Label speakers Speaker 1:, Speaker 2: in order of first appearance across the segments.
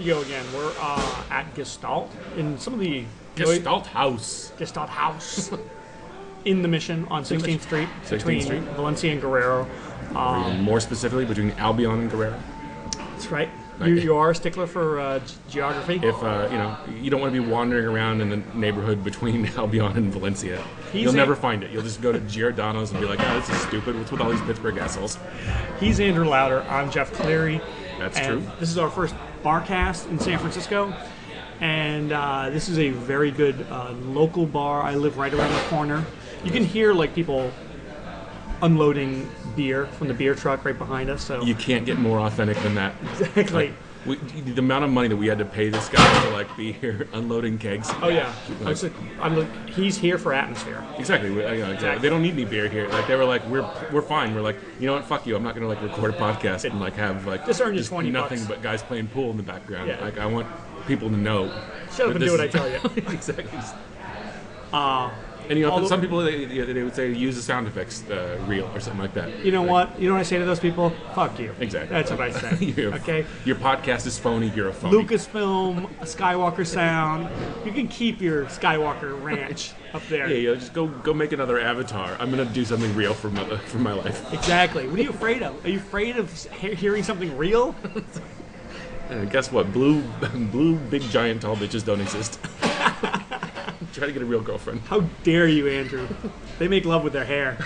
Speaker 1: we go again. We're at Gestalt in some of the
Speaker 2: Haus.
Speaker 1: Gestalt Haus in the Mission on 16th Street,
Speaker 2: 16th
Speaker 1: between
Speaker 2: Street.
Speaker 1: Valencia and Guerrero.
Speaker 2: More specifically, between Albion and Guerrero.
Speaker 1: That's right. You are a stickler for geography.
Speaker 2: If you don't want to be wandering around in the neighborhood between Albion and Valencia, you'll never find it. You'll just go to Giordano's and be like, "Oh, this is stupid. What's with all these Pittsburgh assholes?"
Speaker 1: He's Andrew Lauder. I'm Jeff Cleary.
Speaker 2: That's true.
Speaker 1: This is our first Barkast in San Francisco, and this is a very good local bar. I live right around the corner. You can hear like people unloading beer from the beer truck right behind us. So
Speaker 2: you can't get more authentic than that.
Speaker 1: Exactly.
Speaker 2: The amount of money that we had to pay this guy to like be here unloading kegs.
Speaker 1: Oh yeah. He's here for atmosphere.
Speaker 2: Exactly. Exactly. They don't need any beer here. Like they were like, we're fine. We're like, you know what? Fuck you. I'm not gonna like record a podcast and like have like
Speaker 1: just earn you $20
Speaker 2: nothing but guys playing pool in the background.
Speaker 1: Yeah.
Speaker 2: Like I want people to know.
Speaker 1: Shut up and do what I tell you.
Speaker 2: Exactly. And some people they would say use the sound effects reel or something like that.
Speaker 1: You know what? You know what I say to those people? Fuck you.
Speaker 2: Exactly.
Speaker 1: That's what I say. Okay.
Speaker 2: Your podcast is phony. You're a phony.
Speaker 1: Lucasfilm, Skywalker Sound. You can keep your Skywalker Ranch up there.
Speaker 2: Yeah. Just go make another Avatar. I'm gonna do something real for my life.
Speaker 1: Exactly. What are you afraid of? Are you afraid of hearing something real?
Speaker 2: Guess what? Blue big giant tall bitches don't exist. Try to get a real girlfriend.
Speaker 1: How dare you, Andrew? They make love with their hair.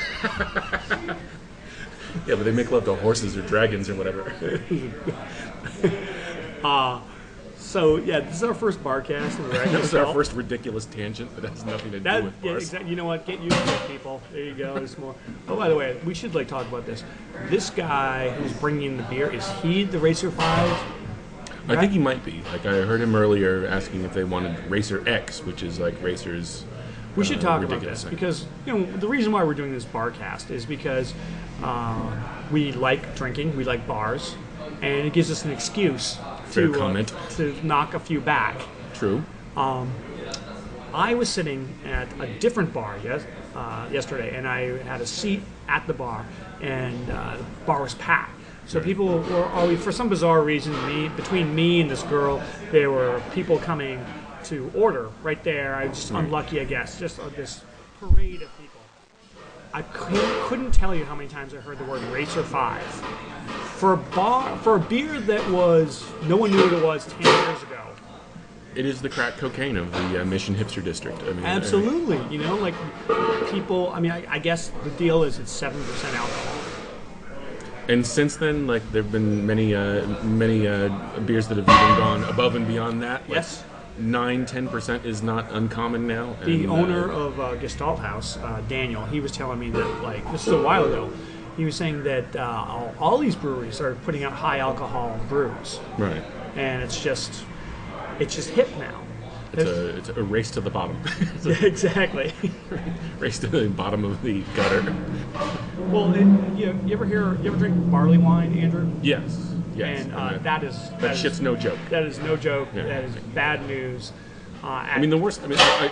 Speaker 2: Yeah, but they make love to horses or dragons or whatever.
Speaker 1: So yeah, this is our first Barkast.
Speaker 2: This is our first ridiculous tangent that has nothing to do with bars.
Speaker 1: Exactly. You know what? Get used to it, people. There you go. There's more. Oh, by the way, we should talk about this. This guy who's bringing in the beer, is he the Racer 5?
Speaker 2: I think he might be. Like I heard him earlier asking if they wanted Racer X, which is like Racer's.
Speaker 1: We should talk about this because the reason why we're doing this Barkast is because we like drinking, we like bars, and it gives us an excuse to knock a few back.
Speaker 2: True.
Speaker 1: I was sitting at a different bar yesterday, and I had a seat at the bar, and the bar was packed. So people were always, for some bizarre reason, between me and this girl, there were people coming to order right there. I was just unlucky, I guess. Just this parade of people. I couldn't tell you how many times I heard the word Racer 5. For a beer that was, no one knew what it was 10 years ago.
Speaker 2: It is the crack cocaine of the Mission hipster district. I mean,
Speaker 1: absolutely. People, I guess the deal is it's 7% alcohol.
Speaker 2: And since then, like there have been many beers that have even gone above and beyond that.
Speaker 1: Yes,
Speaker 2: 9-10% is not uncommon now.
Speaker 1: The owner of Gestalt House, Daniel, he was telling me that this is a while ago. He was saying that all these breweries are putting out high alcohol brews.
Speaker 2: Right.
Speaker 1: And it's just hip now.
Speaker 2: It's a race to the bottom.
Speaker 1: Exactly.
Speaker 2: Race to the bottom of the gutter.
Speaker 1: Well, you ever drink barley wine, Andrew?
Speaker 2: Yes.
Speaker 1: And that
Speaker 2: shit's no joke.
Speaker 1: That is no joke.
Speaker 2: Yeah.
Speaker 1: That is bad news.
Speaker 2: The worst.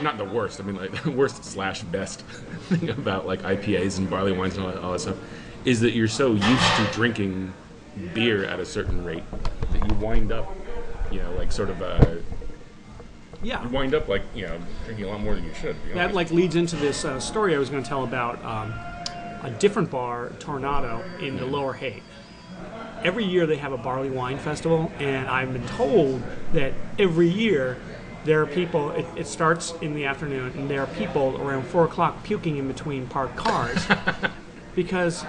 Speaker 2: Not the worst. The worst / best thing about like IPAs and barley wines and all that stuff is that you're so used to drinking beer at a certain rate that you wind up, you wind up drinking a lot more than you should.
Speaker 1: That leads into this story I was going to tell about a different bar, Tornado, in the Lower Haight. Every year they have a barley wine festival, and I've been told that every year there are people. It starts in the afternoon, and there are people around 4 o'clock puking in between parked cars. Because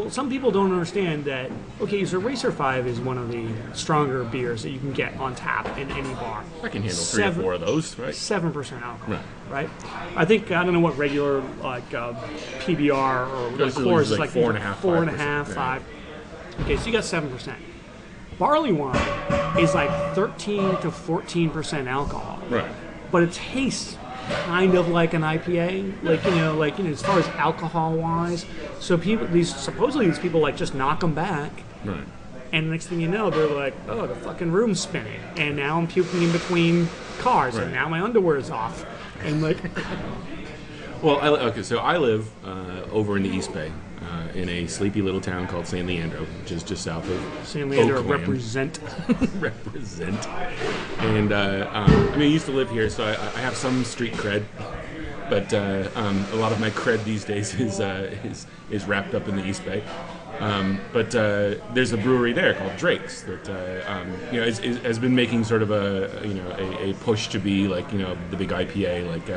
Speaker 1: some people don't understand that, okay, so Racer 5 is one of the stronger beers that you can get on tap in any bar.
Speaker 2: I can handle 3 or 4 of those, right?
Speaker 1: 7% alcohol, right? I don't know what regular, PBR or Coors is like
Speaker 2: 4.5%.
Speaker 1: 4.5%, 5%. Okay, so you got 7%. Barley wine is like 13 to 14% alcohol.
Speaker 2: Right.
Speaker 1: But it tastes kind of like an IPA, as far as alcohol wise. So supposedly these people just knock them back,
Speaker 2: right?
Speaker 1: And the next thing you know, they're like, oh, the fucking room's spinning, and now I'm puking in between cars,
Speaker 2: right.
Speaker 1: And now my underwear is off, and
Speaker 2: Well, okay, so I live over in the East Bay, in a sleepy little town called San Leandro, which is just south of
Speaker 1: San Leandro
Speaker 2: Oakland.
Speaker 1: represent.
Speaker 2: Represent. And I mean, I used to live here, so I have some street cred, but a lot of my cred these days is wrapped up in the East Bay. But there's a brewery there called Drake's that has been making sort of a push to be like the big IPA like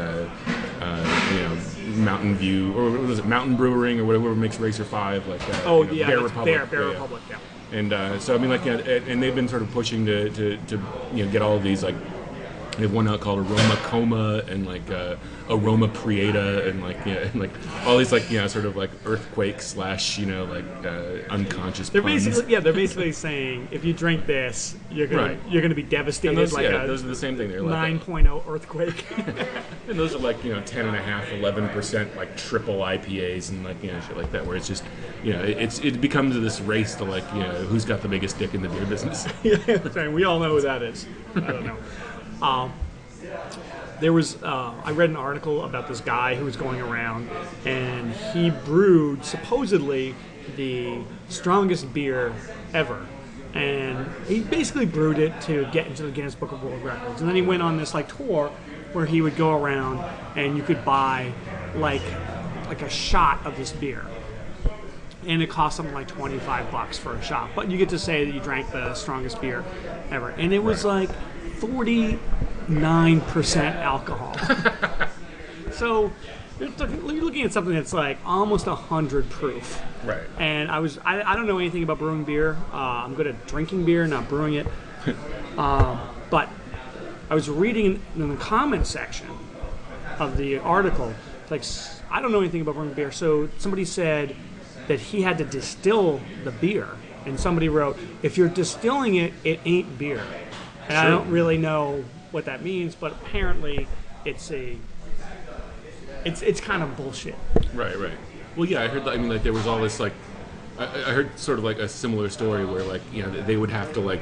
Speaker 2: Mountain View, or what was it, Mountain Brewing or whatever makes Racer 5 like Bear Republic.
Speaker 1: Bear Republic, yeah.
Speaker 2: And so I mean and they've been sort of pushing to get all of these like. They have one out called Aroma Coma and like Aroma Prieta and like all these like sort of like earthquake / unconscious.
Speaker 1: They're
Speaker 2: puns.
Speaker 1: basically saying if you drink this, you're gonna be devastated.
Speaker 2: And those,
Speaker 1: like
Speaker 2: those are the same thing. They're like
Speaker 1: 9.0 earthquake.
Speaker 2: and those are like 10.5%, 11% like triple IPAs and like shit like that, where it's just it becomes this race to like who's got the biggest dick in the beer business.
Speaker 1: Yeah, we all know who that is. I don't know. There was I read an article about this guy who was going around, and he brewed supposedly the strongest beer ever, and he basically brewed it to get into the Guinness Book of World Records. And then he went on this like tour where he would go around and you could buy like a shot of this beer. And it cost something like $25 for a shot. But you get to say that you drank the strongest beer ever. And it was like 49% alcohol. So you're looking at something that's like almost 100 proof.
Speaker 2: Right.
Speaker 1: And I don't know anything about brewing beer. I'm good at drinking beer, not brewing it. But I was reading in the comment section of the article, like, I don't know anything about brewing beer. So somebody said that he had to distill the beer. And somebody wrote, if you're distilling it, it ain't beer. And sure. I don't really know what that means, but apparently it's kind of bullshit.
Speaker 2: Right. Well, yeah, I heard that. I mean, like, there was all this, like, I heard sort of like a similar story where, like, they would have to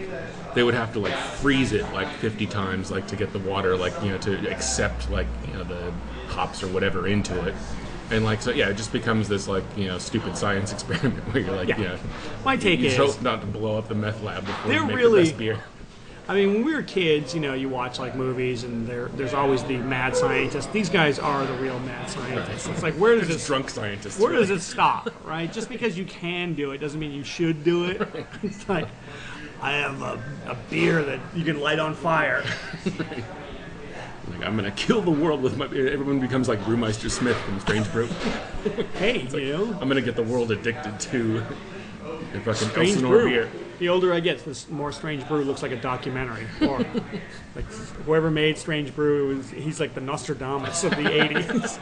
Speaker 2: freeze it like 50 times, like, to get the water, like, to accept, like, the hops or whatever into it. And like, so yeah, it just becomes this like, stupid science experiment where you're like,
Speaker 1: My take is,
Speaker 2: hope not to blow up the meth lab before you make
Speaker 1: really,
Speaker 2: the best beer.
Speaker 1: I mean, when we were kids, you watch like movies and there's always the mad scientists. These guys are the real mad scientists. Right. It's like, where does this
Speaker 2: drunk scientists?
Speaker 1: Where does it stop? Right? Just because you can do it doesn't mean you should do it. Right. It's like, I have a beer that you can light on fire.
Speaker 2: Right. Like, I'm gonna kill the world with my beer. Everyone becomes like Brewmeister Smith from Strange Brew.
Speaker 1: Hey,
Speaker 2: like, I'm gonna get the world addicted to the fucking
Speaker 1: Strange
Speaker 2: Elsinore
Speaker 1: Brew.
Speaker 2: beer.
Speaker 1: The older I get, the more Strange Brew looks like a documentary. Or like whoever made Strange Brew, he's like the Nostradamus of the 80s.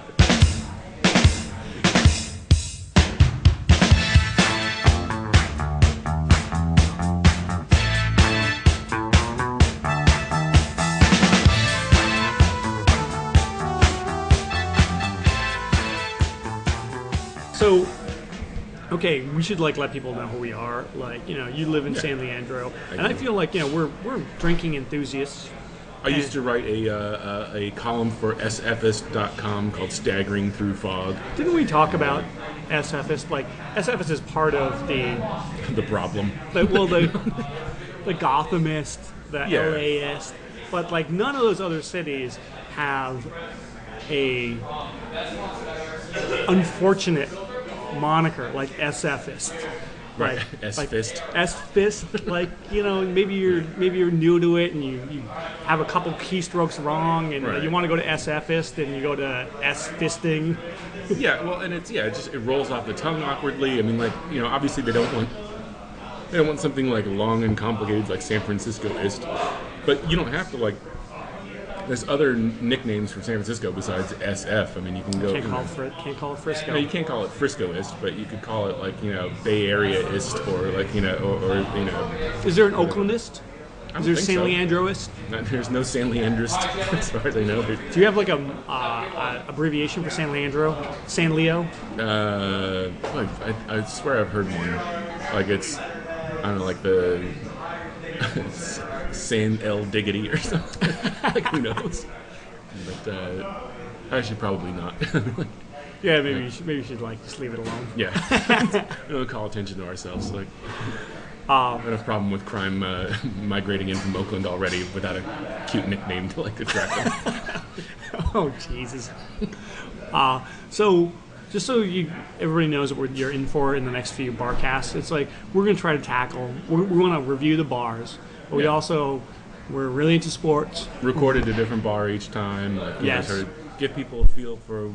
Speaker 1: So, okay, we should like let people know who we are. Like, you live in San Leandro, and I feel like we're drinking enthusiasts.
Speaker 2: I used to write a column for SFist.com called "Staggering Through Fog."
Speaker 1: Didn't we talk about SFist? Like, SFist is part of
Speaker 2: the problem.
Speaker 1: The Gothamist, the LAist, but like none of those other cities have a unfortunate moniker like SFist.
Speaker 2: Right. S-fist.
Speaker 1: S-fist. Like, maybe you're new to it and you have a couple keystrokes wrong and you want to go to SFist and you go to S-fisting.
Speaker 2: Yeah, well, and it rolls off the tongue awkwardly. I mean, like, obviously they don't want something like long and complicated like San Franciscoist, but you don't have to like. There's other nicknames for San Francisco besides SF. I mean, you can go.
Speaker 1: Can't call it Frisco.
Speaker 2: No, you can't call it Friscoist, but you could call it like Bay Areaist or like or.
Speaker 1: Is there an Oaklandist? Is there San Leandroist?
Speaker 2: No, there's no San Leandrist as far as I know.
Speaker 1: Do you have like a abbreviation for San Leandro? San Leo?
Speaker 2: I swear I've heard one. Like it's, I don't know, like the. San El Diggity or something. Like, who knows? But Actually, probably not.
Speaker 1: Yeah, maybe you should like just leave it alone.
Speaker 2: Yeah. We don't call attention to ourselves. Like, I have a problem with crime migrating in from Oakland already without a cute nickname to like attract them.
Speaker 1: Oh Jesus. So just so everybody knows what you're in for in the next few barcasts, it's like we're going to try to tackle. We want to review the bars, but we're really into sports.
Speaker 2: Recorded a different bar each time. Like,
Speaker 1: yes.
Speaker 2: Sort of give people a feel for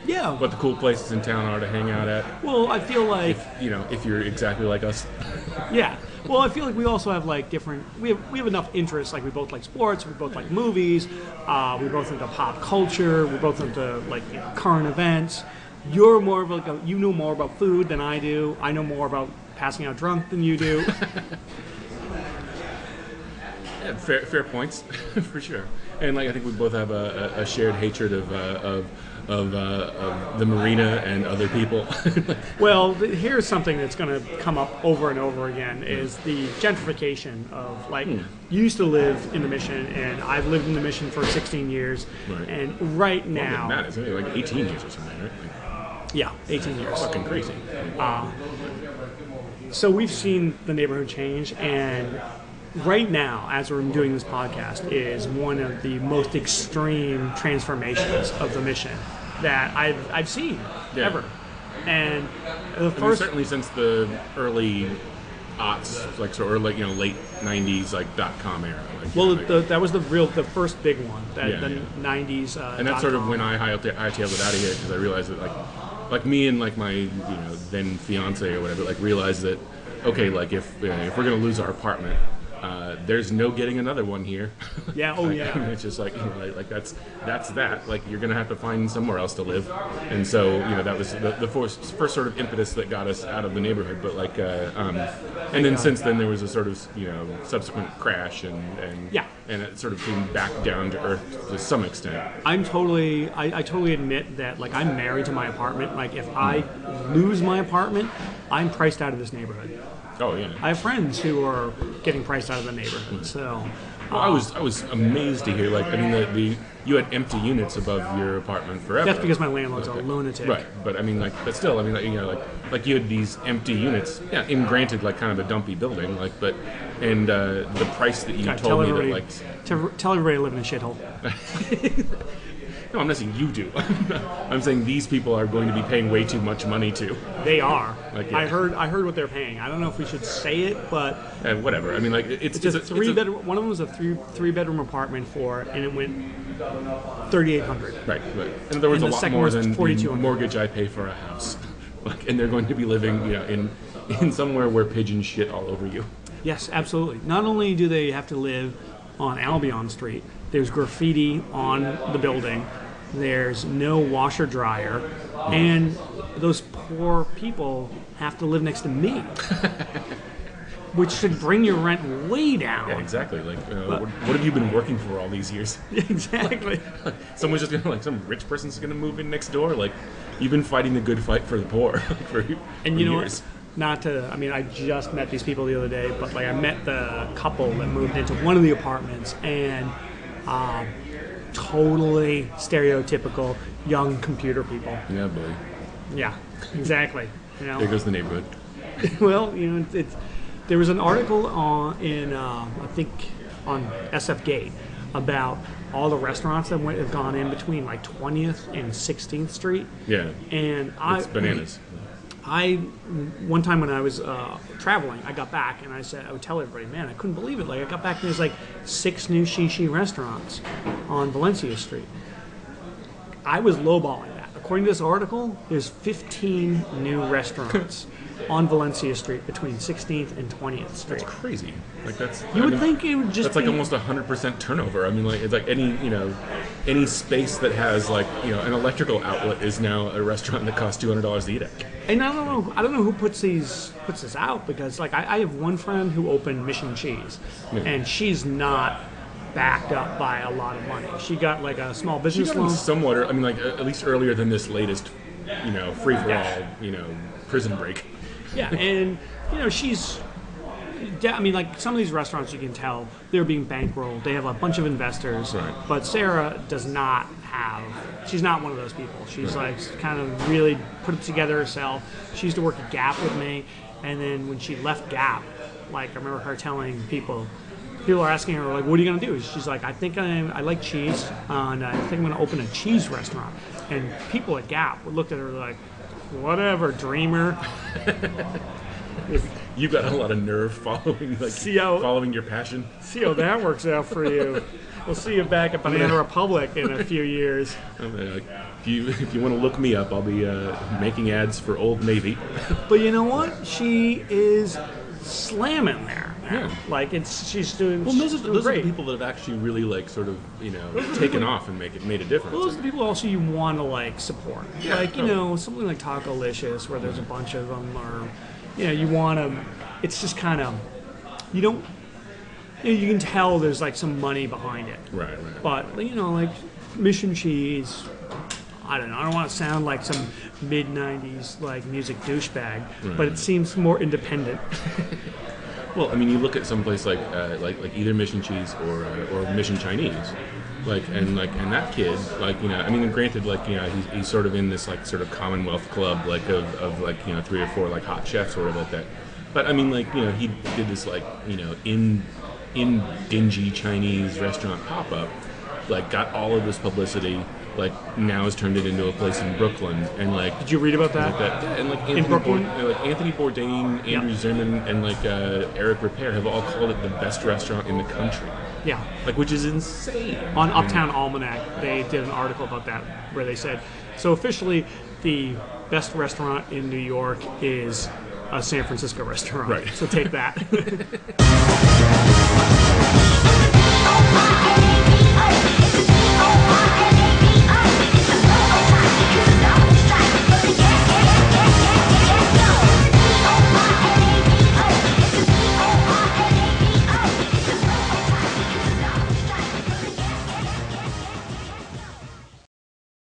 Speaker 1: Yeah.
Speaker 2: what the cool places in town are to hang out at.
Speaker 1: Well, I feel like
Speaker 2: If you're exactly like us.
Speaker 1: yeah. Well, I feel like we also have like different. We have enough interests. Like we both like sports. We both like movies. We both into pop culture. We're both into like current events. You're more of like you know more about food than I do. I know more about passing out drunk than you do.
Speaker 2: Yeah, fair points, for sure. And like I think we both have a shared hatred of the marina and other people.
Speaker 1: Well, here's something that's going to come up over and over again is the gentrification of like you used to live in the Mission and I've lived in the Mission for 16 years,
Speaker 2: Right.
Speaker 1: And right now,
Speaker 2: Matt, it's only like 18 years or something, right?
Speaker 1: yeah, 18 years.
Speaker 2: Fucking crazy.
Speaker 1: So we've seen the neighborhood change, and right now, as we're doing this podcast, is one of the most extreme transformations of the Mission that I've seen ever. And the first,
Speaker 2: certainly since the early aughts, like sort of like late '90s, like .com era. Like,
Speaker 1: well, that was the first big one, the
Speaker 2: Yeah.
Speaker 1: '90s.
Speaker 2: And that's sort of when I hightailed it out of here because I realized that like me and like my then fiance or whatever realized that okay, like if we're gonna lose our apartment. There's no getting another one here.
Speaker 1: Yeah. Oh, yeah.
Speaker 2: It's just like that's that. Like you're gonna have to find somewhere else to live, and so that was the first sort of impetus that got us out of the neighborhood. But and then since then there was a sort of subsequent crash and it sort of came back down to earth to some extent.
Speaker 1: I totally admit that like I'm married to my apartment. Like if I lose my apartment, I'm priced out of this neighborhood.
Speaker 2: Oh yeah.
Speaker 1: I have friends who are getting priced out of the neighborhood. So,
Speaker 2: well, I was amazed to hear you had empty units above your apartment forever.
Speaker 1: That's because my landlord's a lunatic.
Speaker 2: Right, but I mean but still, I mean you had these empty units. Yeah, in granted kind of a dumpy building, the price that you told me that
Speaker 1: tell everybody to live in a shithole.
Speaker 2: No, I'm not saying you do. I'm saying these people are going to be paying way too much money to.
Speaker 1: They are.
Speaker 2: Yeah.
Speaker 1: I heard what they're paying. I don't know if we should say it, but
Speaker 2: whatever. I mean, it's
Speaker 1: a three-bedroom. One of them was a three-bedroom apartment and it went $3,800.
Speaker 2: Right. And there was a lot more than the mortgage I pay for a house. And they're going to be living, in somewhere where pigeons shit all over you.
Speaker 1: Yes, absolutely. Not only do they have to live on Albion Street, there's graffiti on the building, there's no washer dryer, and those poor people have to live next to me, which should bring your rent way down.
Speaker 2: Yeah, exactly. What have you been working for all these years?
Speaker 1: Exactly.
Speaker 2: Someone's just gonna some rich person's gonna move in next door. You've been fighting the good fight for the poor for years.
Speaker 1: I just met these people the other day, but I met the couple that moved into one of the apartments, and totally stereotypical young computer people.
Speaker 2: Yeah, boy.
Speaker 1: Yeah, exactly.
Speaker 2: There goes the neighborhood.
Speaker 1: Well, there was an article on SF about all the restaurants that have gone in between 20th and 16th Street.
Speaker 2: Yeah.
Speaker 1: And
Speaker 2: it's bananas.
Speaker 1: One time when I was traveling, I got back and I would tell everybody, man, I couldn't believe it. I got back and there's 6 new shishi restaurants on Valencia Street. I was lowballing that. According to this article, there's 15 new restaurants on Valencia Street between 16th and 20th Street.
Speaker 2: That's crazy.
Speaker 1: You would think it would just
Speaker 2: that's almost 100% turnover. I mean, it's any space that has an electrical outlet is now a restaurant that costs $200 to eat at.
Speaker 1: And I don't know who puts this out, because I have one friend who opened Mission Cheese, and she's not backed up by a lot of money. She got a small business loan.
Speaker 2: Somewhat, at least earlier than this latest, free for all, prison break.
Speaker 1: Yeah, and she's. Some of these restaurants, you can tell they're being bankrolled. They have a bunch of investors,
Speaker 2: right.
Speaker 1: But Sarah does not have. She's not one of those people. She's like kind of really put it together herself. She used to work at Gap with me, and then when she left Gap, like I remember her telling people are asking her like, "What are you gonna do?" She's like, "I think I like cheese, and I think I'm gonna open a cheese restaurant." And people at Gap looked at her like, "Whatever, dreamer."
Speaker 2: You've got a lot of nerve following following your passion.
Speaker 1: See how that works out for you. We'll see you back at Banana Republic in a few years.
Speaker 2: If you want to look me up, I'll be making ads for Old Navy.
Speaker 1: But you know what? She is slamming there.
Speaker 2: Yeah.
Speaker 1: Like she's doing.
Speaker 2: Well, those are
Speaker 1: great.
Speaker 2: the people that have actually really like sort of taken off and made a difference.
Speaker 1: Well, those are the people also you want to like support.
Speaker 2: Yeah,
Speaker 1: like something like Taco-licious where there's a bunch of them, or you want to. It's just kind of you don't. You can tell there's like some money behind it.
Speaker 2: Right.
Speaker 1: But like Mission Cheese. I don't know. I don't want to sound like some mid-'90s like music douchebag, but it seems more independent.
Speaker 2: Well, I mean, you look at some place like either Mission Cheese or Mission Chinese, and that kid, I mean, granted, he's sort of in this like sort of Commonwealth club of 3 or 4 like hot chefs or whatever like that. But I mean, he did this in dingy Chinese restaurant pop up, got all of this publicity. Now has turned it into a place in Brooklyn, and
Speaker 1: Did you read about that?
Speaker 2: Yeah, and
Speaker 1: in Brooklyn,
Speaker 2: Anthony Bourdain, Andrew Zimmern, and Eric Ripert have all called it the best restaurant in the country.
Speaker 1: Yeah,
Speaker 2: which is insane.
Speaker 1: On Uptown Almanac, they did an article about that where they said, so officially, the best restaurant in New York is a San Francisco restaurant.
Speaker 2: Right.
Speaker 1: So take that.